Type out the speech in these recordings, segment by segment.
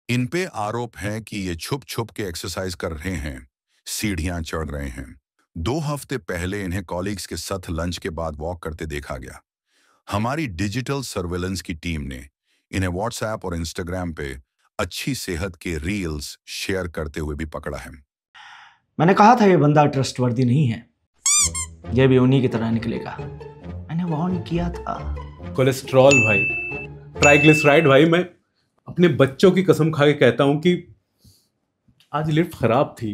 इन पे आरोप है कि ये छुप छुप के एक्सरसाइज कर रहे हैं, सीढ़ियां चढ़ रहे हैं। 2 हफ्ते पहले इन्हें कॉलीग्स के साथ लंच के बाद वॉक करते देखा गया। हमारी डिजिटल सर्वेलेंस की टीम ने इन्हें व्हाट्सएप और इंस्टाग्राम पे अच्छी सेहत के रील्स शेयर करते हुए भी पकड़ा है। मैंने कहा था ये बंदा ट्रस्टवर्दी नहीं है, ये भी उन्हीं की तरह निकलेगा। मैंने वार्न किया था। कोलेस्ट्रॉल भाई, ट्राइग्लिसराइड भाई, मैं अपने बच्चों की कसम खा के कहता हूं कि आज लिफ्ट खराब थी,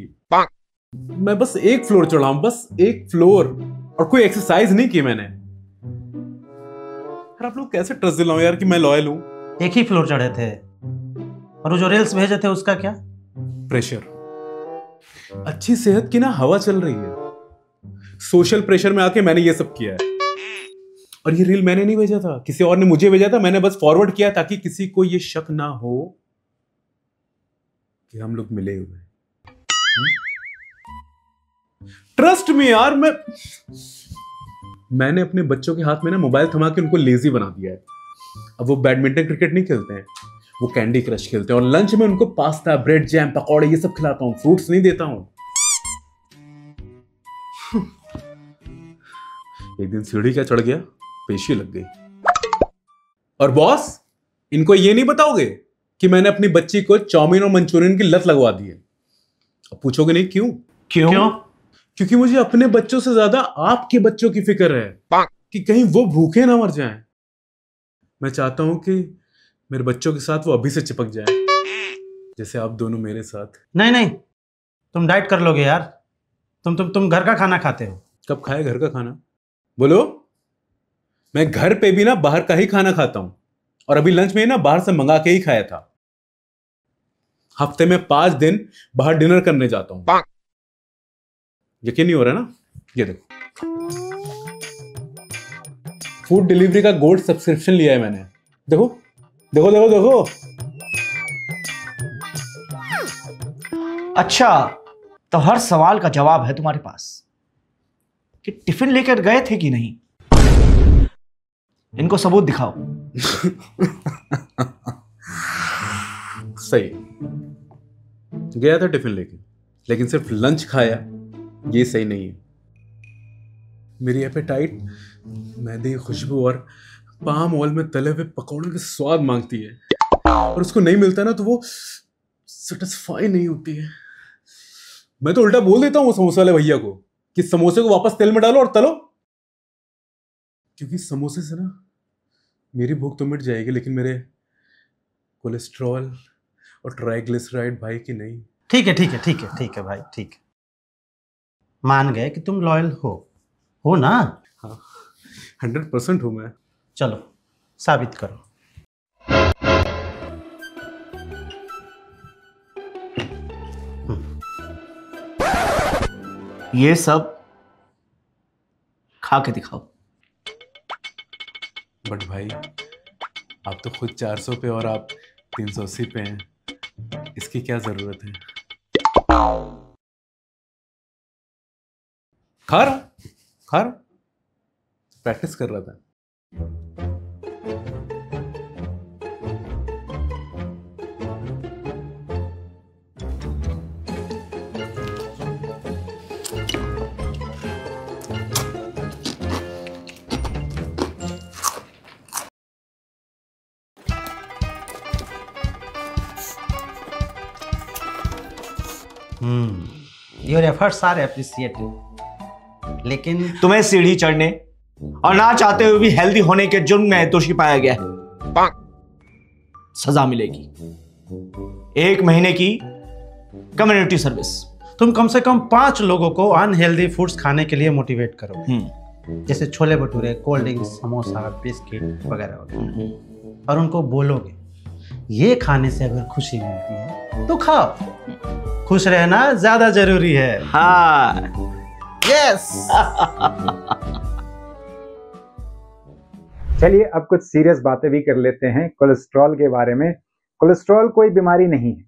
मैं बस एक फ्लोर चढ़ा हूं, बस एक फ्लोर, और कोई एक्सरसाइज नहीं की मैंने। यार आप लोग कैसे ट्रस्ट दिलाऊं यार कि मैं लॉयल हूं। एक ही फ्लोर चढ़े थे, और वो जो रील्स भेजे थे उसका क्या? प्रेशर, अच्छी सेहत की ना हवा चल रही है, सोशल प्रेशर में आके मैंने ये सब किया है। और ये रील मैंने नहीं भेजा था, किसी और ने मुझे भेजा था, मैंने बस फॉरवर्ड किया ताकि किसी को ये शक ना हो कि हम लोग मिले हुए। ट्रस्ट मी यार, मैंने अपने बच्चों के हाथ में ना मोबाइल थमा के उनको लेजी बना दिया है। अब वो बैडमिंटन क्रिकेट नहीं खेलते हैं, वो कैंडी क्रश खेलते हैं, और लंच में उनको पास्ता, ब्रेड जैम, पकौड़े ये सब खिलाता हूं, फ्रूट्स नहीं देता हूं। एक दिन सीढ़ी क्या चढ़ गया, पेशी लग गई। और बॉस, इनको ये नहीं बताओगे कि मैंने अपनी बच्ची को चाउमीन और मंचूरियन की लत लगवा दी है। अब पूछोगे नहीं क्यों? क्यों? क्योंकि मुझे अपने बच्चों से ज्यादा आपके बच्चों की फिक्र है कि कहीं वो भूखे ना मर जाएं। मैं चाहता हूं कि मेरे बच्चों के साथ वो अभी से चिपक जाए, जैसे आप दोनों मेरे साथ। नहीं नहीं, तुम डाइट कर लोगे यार। तुम घर का खाना खाते हो। कब खाए घर का खाना? बोलो। मैं घर पे भी ना बाहर का ही खाना खाता हूं, और अभी लंच में ना बाहर से मंगा के ही खाया था। हफ्ते में 5 दिन बाहर डिनर करने जाता हूं। यकीन नहीं हो रहा ना? ये देखो, फूड डिलीवरी का गोल्ड सब्सक्रिप्शन लिया है मैंने। देखो देखो देखो देखो। अच्छा, तो हर सवाल का जवाब है तुम्हारे पास कि टिफिन लेकर गए थे कि नहीं? इनको सबूत दिखाओ। सही, गया था टिफिन लेके, लेकिन सिर्फ लंच खाया, ये सही नहीं है। मेरी एपेटाइट मैदे की खुशबू और पाम ऑयल में तले हुए पकौड़ों के स्वाद मांगती है, और उसको नहीं मिलता ना तो वो सेटिस्फाई नहीं होती है। मैं तो उल्टा बोल देता हूँ समोसे वाले भैया को कि समोसे को वापस तेल में डालो और तलो, क्योंकि समोसे से ना मेरी भूख तो मिट जाएगी, लेकिन मेरे कोलेस्ट्रॉल और ट्राइग्लिसराइड भाई की नहीं। ठीक है ठीक है ठीक है ठीक है भाई, ठीक है, मान गए कि तुम लॉयल हो ना? हाँ, 100% हूं मैं। चलो साबित करो। ये सब खा के दिखाओ। बट भाई, आप तो खुद 400 पे और आप 380 पे हैं, इसकी क्या जरूरत है? खा रहा, प्रैक्टिस कर रहा था। योर एफर्ट्स आर एप्रिशिएटेड, लेकिन तुम्हें सीढ़ी चढ़ने और ना चाहते हुए भी हेल्दी होने के जुर्म में दोषी पाया गया है। सजा मिलेगी 1 महीने की कम्युनिटी सर्विस। तुम कम से कम 5 लोगों को अनहेल्दी फूड्स खाने के लिए मोटिवेट करो, जैसे chole bhature, cold drinks, samosa, biscuit वगैरह वगैरह, और उनको बोलोगे ये खाने से अगर खुशी मिलती है तो खाओ। खुश रहना ज्यादा जरूरी है। हाँ, यस। चलिए अब कुछ सीरियस बातें भी कर लेते हैं कोलेस्ट्रॉल के बारे में। कोलेस्ट्रॉल कोई बीमारी नहीं है,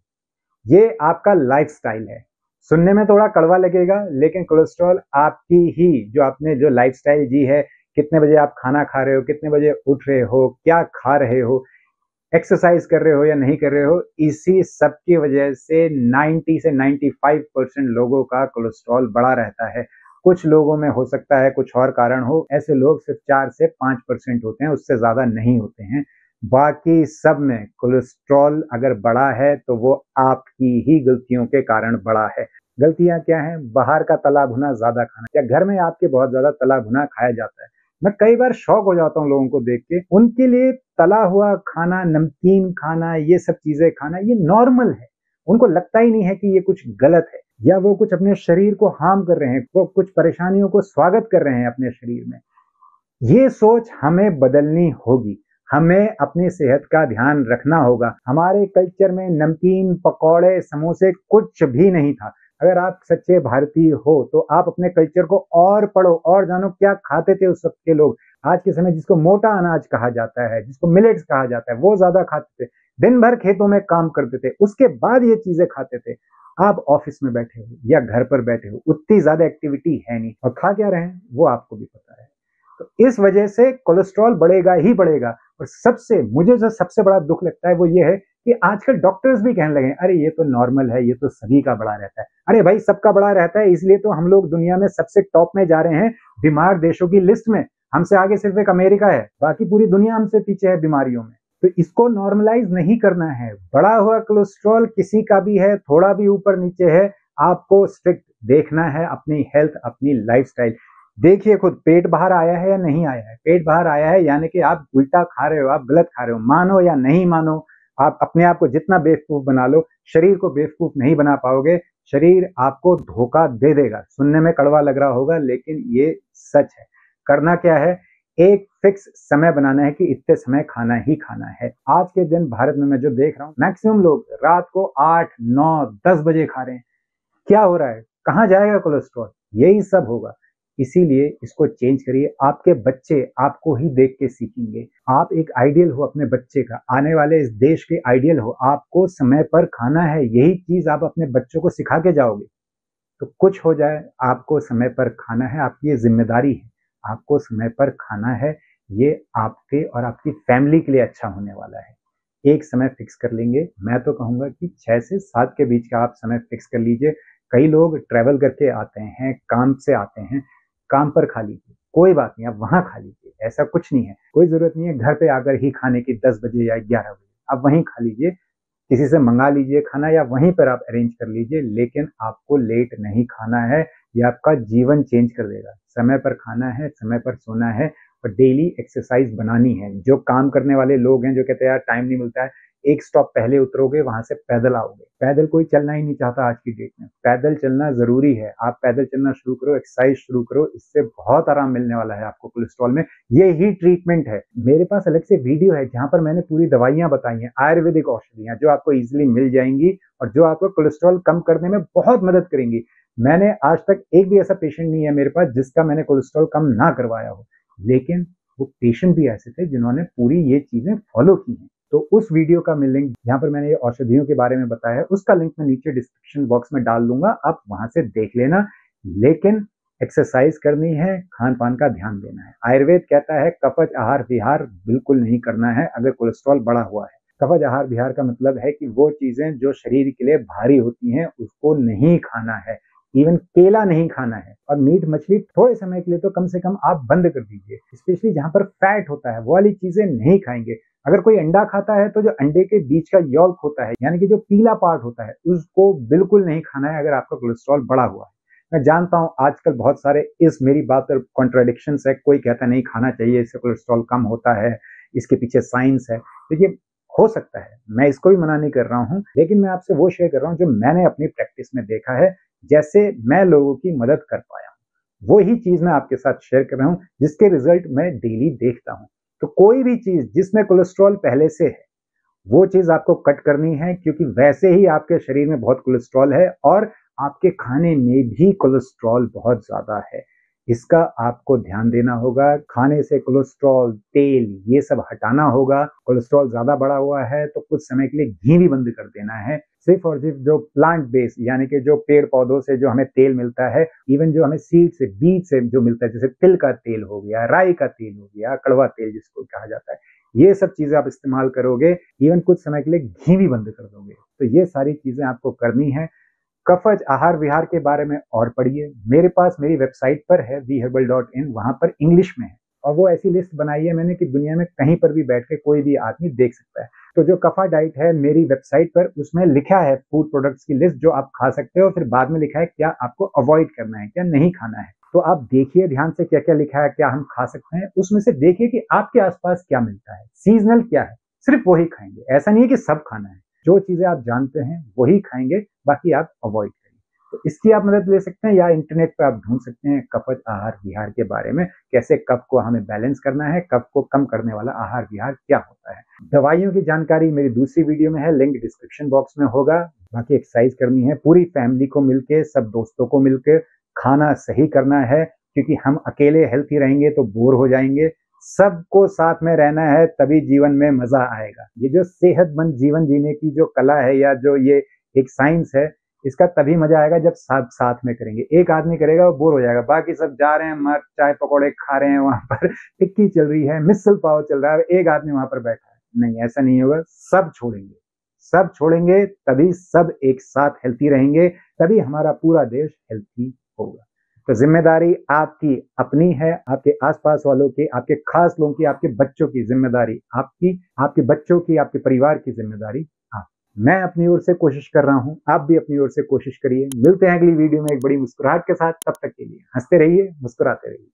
ये आपका लाइफस्टाइल है। सुनने में थोड़ा कड़वा लगेगा, लेकिन कोलेस्ट्रॉल आपकी ही जो आपने जो लाइफस्टाइल जी है, कितने बजे आप खाना खा रहे हो, कितने बजे उठ रहे हो, क्या खा रहे हो, एक्सरसाइज कर रहे हो या नहीं कर रहे हो, इसी सब की वजह से 90 से 95% लोगों का कोलेस्ट्रॉल बढ़ा रहता है। कुछ लोगों में हो सकता है कुछ और कारण हो, ऐसे लोग सिर्फ 4 से 5% होते हैं, उससे ज्यादा नहीं होते हैं। बाकी सब में कोलेस्ट्रॉल अगर बढ़ा है तो वो आपकी ही गलतियों के कारण बढ़ा है। गलतियां क्या हैं? बाहर का तला भुना ज्यादा खाना, या घर में आपके बहुत ज्यादा तला भुना खाया जाता है। मैं कई बार शॉक हो जाता हूँ लोगों को देख के, उनके लिए तला हुआ खाना, नमकीन खाना, ये सब चीजें खाना ये नॉर्मल है। उनको लगता ही नहीं है कि ये कुछ गलत है या वो कुछ अपने शरीर को हार्म कर रहे हैं, वो कुछ परेशानियों को स्वागत कर रहे हैं अपने शरीर में। ये सोच हमें बदलनी होगी। हमें अपनी सेहत का ध्यान रखना होगा। हमारे कल्चर में नमकीन, पकौड़े, समोसे कुछ भी नहीं था। अगर आप सच्चे भारतीय हो तो आप अपने कल्चर को और पढ़ो और जानो क्या खाते थे उस वक्त के लोग। आज के समय जिसको मोटा अनाज कहा जाता है, जिसको मिलेट्स कहा जाता है, वो ज्यादा खाते थे। दिन भर खेतों में काम करते थे, उसके बाद ये चीजें खाते थे। आप ऑफिस में बैठे हो या घर पर बैठे हो, उतनी ज्यादा एक्टिविटी है नहीं, और खा क्या रहे हैं वो आपको भी पता है। तो इस वजह से कोलेस्ट्रॉल बढ़ेगा ही बढ़ेगा। और मुझे जो सबसे बड़ा दुख लगता है वो ये है कि आजकल डॉक्टर्स भी कहने लगे अरे ये तो नॉर्मल है, ये तो सभी का बढ़ा रहता है। अरे भाई, सबका बढ़ा रहता है, इसलिए तो हम लोग दुनिया में सबसे टॉप में जा रहे हैं बीमार देशों की लिस्ट में। हमसे आगे सिर्फ एक अमेरिका है, बाकी पूरी दुनिया हमसे पीछे है बीमारियों में। तो इसको नॉर्मलाइज नहीं करना है। बढ़ा हुआ कोलेस्ट्रॉल किसी का भी है, थोड़ा भी ऊपर नीचे है, आपको स्ट्रिक्ट देखना है अपनी हेल्थ, अपनी लाइफस्टाइल। देखिए खुद, पेट बाहर आया है या नहीं आया है। पेट बाहर आया है यानी कि आप उल्टा खा रहे हो, आप गलत खा रहे हो। मानो या नहीं मानो, आप अपने आप को जितना बेवकूफ बना लो, शरीर को बेवकूफ नहीं बना पाओगे। शरीर आपको धोखा दे देगा। सुनने में कड़वा लग रहा होगा लेकिन ये सच है। करना क्या है? एक फिक्स समय बनाना है कि इतने समय खाना ही खाना है। आज के दिन भारत में मैं जो देख रहा हूँ, मैक्सिमम लोग रात को 8, 9, 10 बजे खा रहे हैं। क्या हो रहा है? कहाँ जाएगा कोलेस्ट्रॉल? यही सब होगा। इसीलिए इसको चेंज करिए। आपके बच्चे आपको ही देख के सीखेंगे। आप एक आइडियल हो अपने बच्चे का, आने वाले इस देश के आइडियल हो। आपको समय पर खाना है, यही चीज आप अपने बच्चों को सिखा के जाओगे। तो कुछ हो जाए, आपको समय पर खाना है, आपकी ये जिम्मेदारी है। आपको समय पर खाना है, ये आपके और आपकी फैमिली के लिए अच्छा होने वाला है। एक समय फिक्स कर लेंगे। मैं तो कहूंगा कि 6 से 7 के बीच का आप समय फिक्स कर लीजिए। कई लोग ट्रैवल करके आते हैं, काम से आते हैं, काम पर खा लीजिए, कोई बात नहीं, आप वहां खा लीजिए, ऐसा कुछ नहीं है। कोई जरूरत नहीं है घर पे आकर ही खाने की 10 बजे या 11 बजे। आप वहीं खा लीजिए, किसी से मंगा लीजिए खाना या वहीं पर आप अरेंज कर लीजिए, लेकिन आपको लेट नहीं खाना है। ये आपका जीवन चेंज कर देगा। समय पर खाना है, समय पर सोना है, और डेली एक्सरसाइज बनानी है। जो काम करने वाले लोग हैं जो कहते हैं यार टाइम नहीं मिलता है, एक स्टॉप पहले उतरोगे, वहां से पैदल आओगे। पैदल कोई चलना ही नहीं चाहता आज की डेट में। पैदल चलना जरूरी है। आप पैदल चलना शुरू करो, एक्सरसाइज शुरू करो, इससे बहुत आराम मिलने वाला है आपको कोलेस्ट्रॉल में। ये ही ट्रीटमेंट है। मेरे पास अलग से वीडियो है जहां पर मैंने पूरी दवाइयां बताई हैं, आयुर्वेदिक औषधियां, जो आपको इजिली मिल जाएंगी और जो आपको कोलेस्ट्रॉल कम करने में बहुत मदद करेंगी। मैंने आज तक एक भी ऐसा पेशेंट नहीं है मेरे पास जिसका मैंने कोलेस्ट्रॉल कम ना करवाया हो, लेकिन वो पेशेंट भी ऐसे थे जिन्होंने पूरी ये चीजें फॉलो की हैं। तो उस वीडियो का मैं लिंक, जहां पर मैंने ये औषधियों के बारे में बताया है, उसका लिंक मैं नीचे डिस्क्रिप्शन बॉक्स में डाल दूंगा, आप वहां से देख लेना। लेकिन एक्सरसाइज करनी है, खान पान का ध्यान देना है। आयुर्वेद कहता है कफज आहार विहार बिल्कुल नहीं करना है अगर कोलेस्ट्रॉल बढ़ा हुआ है। कफज आहार विहार का मतलब है कि वो चीजें जो शरीर के लिए भारी होती हैं उसको नहीं खाना है। इवन केला नहीं खाना है, और मीट मछली थोड़े समय के लिए तो कम से कम आप बंद कर दीजिए। स्पेशली जहां पर फैट होता है वो वाली चीजें नहीं खाएंगे। अगर कोई अंडा खाता है तो जो अंडे के बीच का यॉल्क होता है, यानी कि जो पीला पार्ट होता है, उसको बिल्कुल नहीं खाना है अगर आपका कोलेस्ट्रॉल बढ़ा हुआ है। मैं जानता हूं आजकल बहुत सारे इस मेरी बात पर कॉन्ट्राडिक्शंस है। कोई कहता नहीं खाना चाहिए, इससे कोलेस्ट्रॉल कम होता है, इसके पीछे साइंस है। देखिए, हो सकता है, मैं इसको भी मना नहीं कर रहा हूं, लेकिन मैं आपसे वो शेयर कर रहा हूं जो मैंने अपनी प्रैक्टिस में देखा है, जैसे मैं लोगों की मदद कर पाया हूं। वो ही चीज मैं आपके साथ शेयर कर रहा हूं जिसके रिजल्ट मैं डेली देखता हूं। तो कोई भी चीज जिसमें कोलेस्ट्रॉल पहले से है वो चीज आपको कट करनी है, क्योंकि वैसे ही आपके शरीर में बहुत कोलेस्ट्रॉल है और आपके खाने में भी कोलेस्ट्रॉल बहुत ज्यादा है। इसका आपको ध्यान देना होगा। खाने से कोलेस्ट्रॉल, तेल, ये सब हटाना होगा। कोलेस्ट्रॉल ज्यादा बढ़ा हुआ है तो कुछ समय के लिए घी भी बंद कर देना है। सिर्फ और सिर्फ जो प्लांट बेस, यानी कि जो पेड़ पौधों से जो हमें तेल मिलता है, इवन जो हमें सीड से, बीज से जो मिलता है, जैसे तिल का तेल हो गया, राई का तेल हो गया, कड़वा तेल जिसको कहा जाता है, ये सब चीजें आप इस्तेमाल करोगे, इवन कुछ समय के लिए घी भी बंद कर दोगे। तो ये सारी चीजें आपको करनी है। कफज आहार विहार के बारे में और पढ़िए, मेरे पास मेरी वेबसाइट पर है vherbal.in, वहां पर इंग्लिश में है और वो ऐसी लिस्ट बनाई है मैंने कि दुनिया में कहीं पर भी बैठ के कोई भी आदमी देख सकता है। तो जो कफा डाइट है मेरी वेबसाइट पर, उसमें लिखा है फूड प्रोडक्ट्स की लिस्ट जो आप खा सकते हो, फिर बाद में लिखा है क्या आपको अवॉइड करना है, क्या नहीं खाना है। तो आप देखिए ध्यान से क्या क्या लिखा है, क्या हम खा सकते हैं, उसमें से देखिए कि आपके आसपास क्या मिलता है, सीजनल क्या है, सिर्फ वही खाएंगे। ऐसा नहीं है कि सब खाना है, जो चीजें आप जानते हैं वही खाएंगे, बाकी आप अवॉइड करिए। तो इसकी आप मदद ले सकते हैं या इंटरनेट पर आप ढूंढ सकते हैं कफज आहार विहार के बारे में, कैसे कफ को हमें बैलेंस करना है, कफ को कम करने वाला आहार विहार क्या होता है। दवाइयों की जानकारी मेरी दूसरी वीडियो में है, लिंक डिस्क्रिप्शन बॉक्स में होगा। बाकी एक्सरसाइज करनी है पूरी फैमिली को मिलके, सब दोस्तों को मिलकर, खाना सही करना है, क्योंकि हम अकेले हेल्थी रहेंगे तो बोर हो जाएंगे। सबको साथ में रहना है, तभी जीवन में मजा आएगा। ये जो सेहतमंद जीवन जीने की जो कला है या जो ये एक साइंस है, इसका तभी मजा आएगा जब सब साथ में करेंगे। एक आदमी करेगा वो बोर हो जाएगा, बाकी सब जा रहे हैं, मर चाय पकौड़े खा रहे हैं, वहां पर टिक्की चल रही है, मिसल पाव चल रहा है, एक आदमी वहां पर बैठा है। नहीं, ऐसा नहीं होगा। सब छोड़ेंगे, सब छोड़ेंगे, तभी सब एक साथ हेल्थी रहेंगे, तभी हमारा पूरा देश हेल्थी होगा। तो जिम्मेदारी आपकी अपनी है, आपके आसपास वालों की, आपके खास लोगों की, आपके बच्चों की जिम्मेदारी आपकी, आपके बच्चों की, आपके परिवार की जिम्मेदारी आप। मैं अपनी ओर से कोशिश कर रहा हूं, आप भी अपनी ओर से कोशिश करिए। मिलते हैं अगली वीडियो में एक बड़ी मुस्कुराहट के साथ। तब तक के लिए हंसते रहिए, मुस्कुराते रहिए।